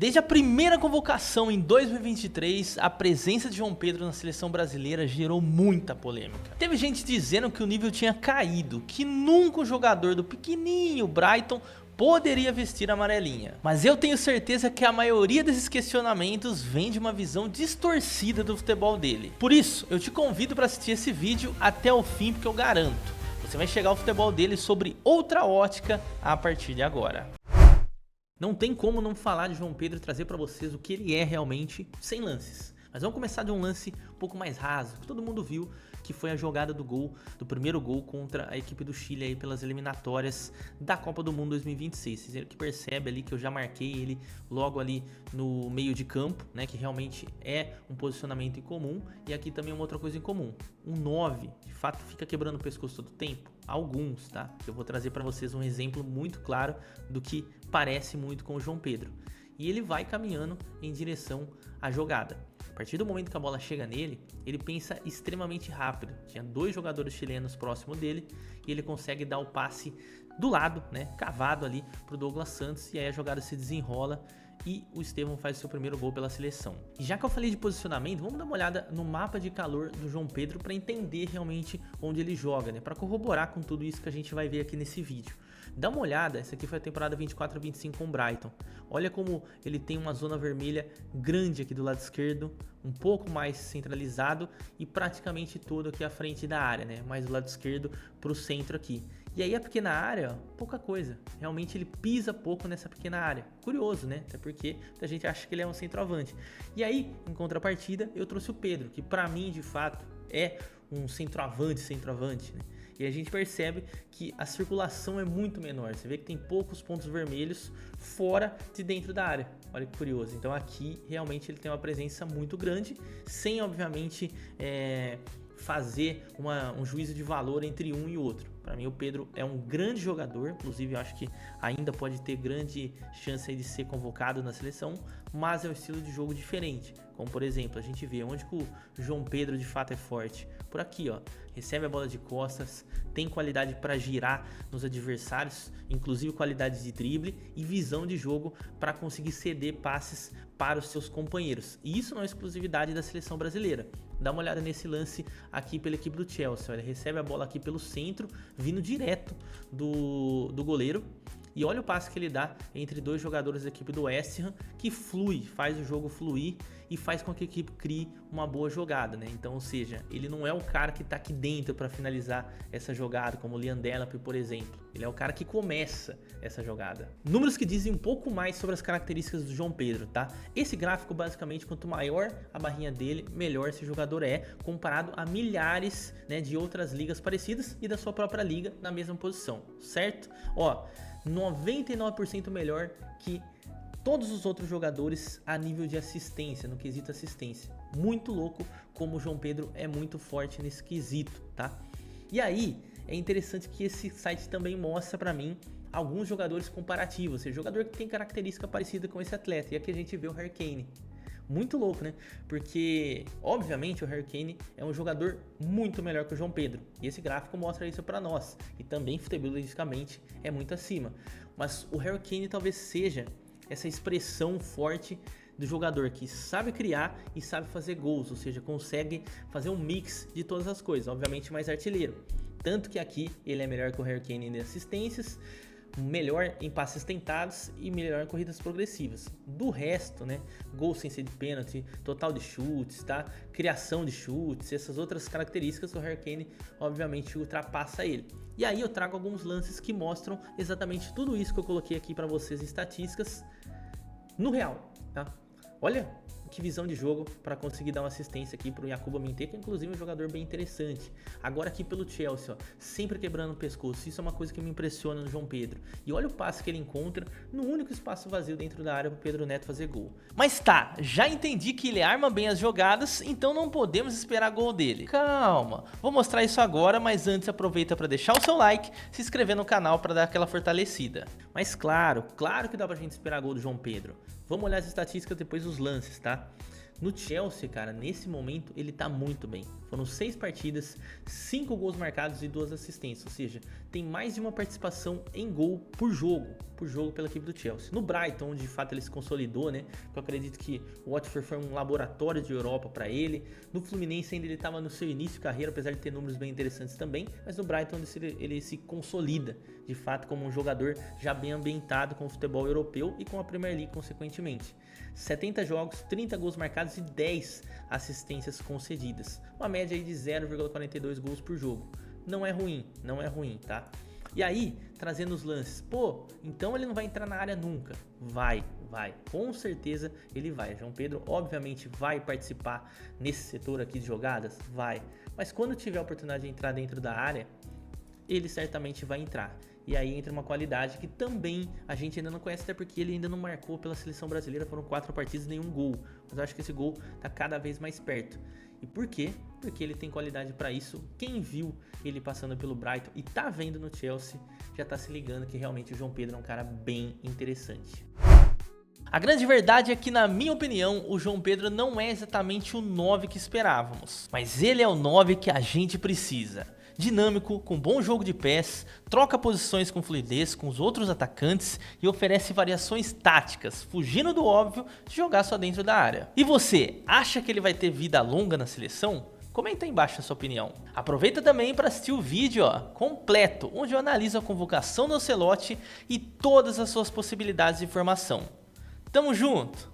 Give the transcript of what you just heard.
Desde a primeira convocação em 2023, a presença de João Pedro na seleção brasileira gerou muita polêmica. Teve gente dizendo que o nível tinha caído, que nunca o jogador do pequenininho Brighton poderia vestir a amarelinha. Mas eu tenho certeza que a maioria desses questionamentos vem de uma visão distorcida do futebol dele. Por isso, eu te convido para assistir esse vídeo até o fim, porque eu garanto, você vai chegar ao futebol dele sobre outra ótica a partir de agora. Não tem como não falar de João Pedro e trazer para vocês o que ele é realmente sem lances. Mas vamos começar de um lance um pouco mais raso, que todo mundo viu, que foi a jogada do primeiro gol contra a equipe do Chile aí pelas eliminatórias da Copa do Mundo 2026. Vocês que percebe ali que eu já marquei ele logo ali no meio de campo, né, que realmente é um posicionamento em comum, e aqui também uma outra coisa em comum. Um 9, de fato, fica quebrando o pescoço todo o tempo? Alguns, tá? Eu vou trazer para vocês um exemplo muito claro do que parece muito com o João Pedro. E ele vai caminhando em direção à jogada. A partir do momento que a bola chega nele, ele pensa extremamente rápido. Tinha dois jogadores chilenos próximo dele e ele consegue dar o passe do lado, né, cavado ali pro Douglas Santos, e aí a jogada se desenrola e o Estevão faz o seu primeiro gol pela seleção. E já que eu falei de posicionamento, vamos dar uma olhada no mapa de calor do João Pedro para entender realmente onde ele joga, né, para corroborar com tudo isso que a gente vai ver aqui nesse vídeo. Dá uma olhada, essa aqui foi a temporada 24-25 com o Brighton. Olha como ele tem uma zona vermelha grande aqui do lado esquerdo, um pouco mais centralizado e praticamente todo aqui à frente da área, né? Mais do lado esquerdo para o centro aqui. E aí a pequena área, ó, pouca coisa. Realmente ele pisa pouco nessa pequena área. Curioso, né? Até porque a gente acha que ele é um centroavante. E aí, em contrapartida, eu trouxe o Pedro, que para mim, de fato, é um centroavante, né? E a gente percebe que a circulação é muito menor. Você vê que tem poucos pontos vermelhos fora de dentro da área. Olha que curioso. Então aqui realmente ele tem uma presença muito grande, sem obviamente fazer um juízo de valor entre um e outro. Para mim o Pedro é um grande jogador, inclusive eu acho que ainda pode ter grande chance aí de ser convocado na seleção, mas é um estilo de jogo diferente. Como por exemplo, a gente vê onde que o João Pedro de fato é forte. Por aqui, ó, recebe a bola de costas, tem qualidade para girar nos adversários, inclusive qualidade de drible e visão de jogo para conseguir ceder passes para os seus companheiros. E isso não é exclusividade da seleção brasileira. Dá uma olhada nesse lance aqui pela equipe do Chelsea. Ele recebe a bola aqui pelo centro, vindo direto do goleiro. E olha o passe que ele dá entre dois jogadores da equipe do West Ham, que flui, faz o jogo fluir e faz com que a equipe crie uma boa jogada, né? Então, ou seja, ele não é o cara que tá aqui dentro para finalizar essa jogada, como o Liam Delap, por exemplo. Ele é o cara que começa essa jogada. Números que dizem um pouco mais sobre as características do João Pedro, tá? Esse gráfico, basicamente, quanto maior a barrinha dele, melhor esse jogador é, comparado a milhares, né, de outras ligas parecidas e da sua própria liga na mesma posição, certo? Ó, 99% melhor que todos os outros jogadores a nível de assistência, no quesito assistência. Muito louco como o João Pedro é muito forte nesse quesito, tá? E aí, é interessante que esse site também mostra pra mim alguns jogadores comparativos, ou seja, jogador que tem característica parecida com esse atleta. E aqui a gente vê o Harry Kane. Muito louco, né? Porque, obviamente, o Harry Kane é um jogador muito melhor que o João Pedro. E esse gráfico mostra isso pra nós. E também, futebolisticamente, é muito acima. Mas o Harry Kane talvez seja essa expressão forte do jogador que sabe criar e sabe fazer gols. Ou seja, consegue fazer um mix de todas as coisas. Obviamente, mais artilheiro. Tanto que aqui ele é melhor que o Harry Kane em assistências, melhor em passes tentados e melhor em corridas progressivas. Do resto, né, gol sem ser de pênalti, total de chutes, tá? Criação de chutes, essas outras características, o Harry Kane obviamente ultrapassa ele. E aí eu trago alguns lances que mostram exatamente tudo isso que eu coloquei aqui para vocês em estatísticas no real, tá? Olha que visão de jogo para conseguir dar uma assistência aqui para o Yakuba Minteh, que é inclusive um jogador bem interessante. Agora aqui pelo Chelsea, ó, sempre quebrando o pescoço. Isso é uma coisa que me impressiona no João Pedro. E olha o passe que ele encontra no único espaço vazio dentro da área para o Pedro Neto fazer gol. Mas tá, já entendi que ele arma bem as jogadas, então não podemos esperar gol dele. Calma, vou mostrar isso agora, mas antes aproveita para deixar o seu like, se inscrever no canal para dar aquela fortalecida. Mas claro que dá pra gente esperar gol do João Pedro. Vamos olhar as estatísticas depois dos lances, tá? No Chelsea, cara, nesse momento ele tá muito bem. Foram 6 partidas, 5 gols marcados e 2 assistências. Ou seja, tem mais de uma participação em gol por jogo pela equipe do Chelsea. No Brighton, onde de fato ele se consolidou, né? Eu acredito que o Watford foi um laboratório de Europa para ele. No Fluminense ainda ele estava no seu início de carreira, apesar de ter números bem interessantes também. Mas no Brighton ele se consolida, de fato, como um jogador já bem ambientado com o futebol europeu e com a Premier League, consequentemente. 70 jogos, 30 gols marcados e 10 assistências concedidas. Uma média aí de 0,42 gols por jogo. Não é ruim, tá? E aí, trazendo os lances, pô, então ele não vai entrar na área nunca. Vai, com certeza ele vai. João Pedro, obviamente, vai participar nesse setor aqui de jogadas? Vai. Mas quando tiver a oportunidade de entrar dentro da área, ele certamente vai entrar. E aí entra uma qualidade que também a gente ainda não conhece, até porque ele ainda não marcou pela seleção brasileira, foram 4 partidas e nenhum gol. Mas eu acho que esse gol tá cada vez mais perto. E por quê? Porque ele tem qualidade para isso. Quem viu ele passando pelo Brighton e tá vendo no Chelsea, já tá se ligando que realmente o João Pedro é um cara bem interessante. A grande verdade é que, na minha opinião, o João Pedro não é exatamente o 9 que esperávamos. Mas ele é o 9 que a gente precisa. Dinâmico, com bom jogo de pés, troca posições com fluidez com os outros atacantes e oferece variações táticas, fugindo do óbvio de jogar só dentro da área. E você, acha que ele vai ter vida longa na seleção? Comenta aí embaixo a sua opinião. Aproveita também para assistir o vídeo completo, onde eu analiso a convocação do Ancelotti e todas as suas possibilidades de formação. Tamo junto!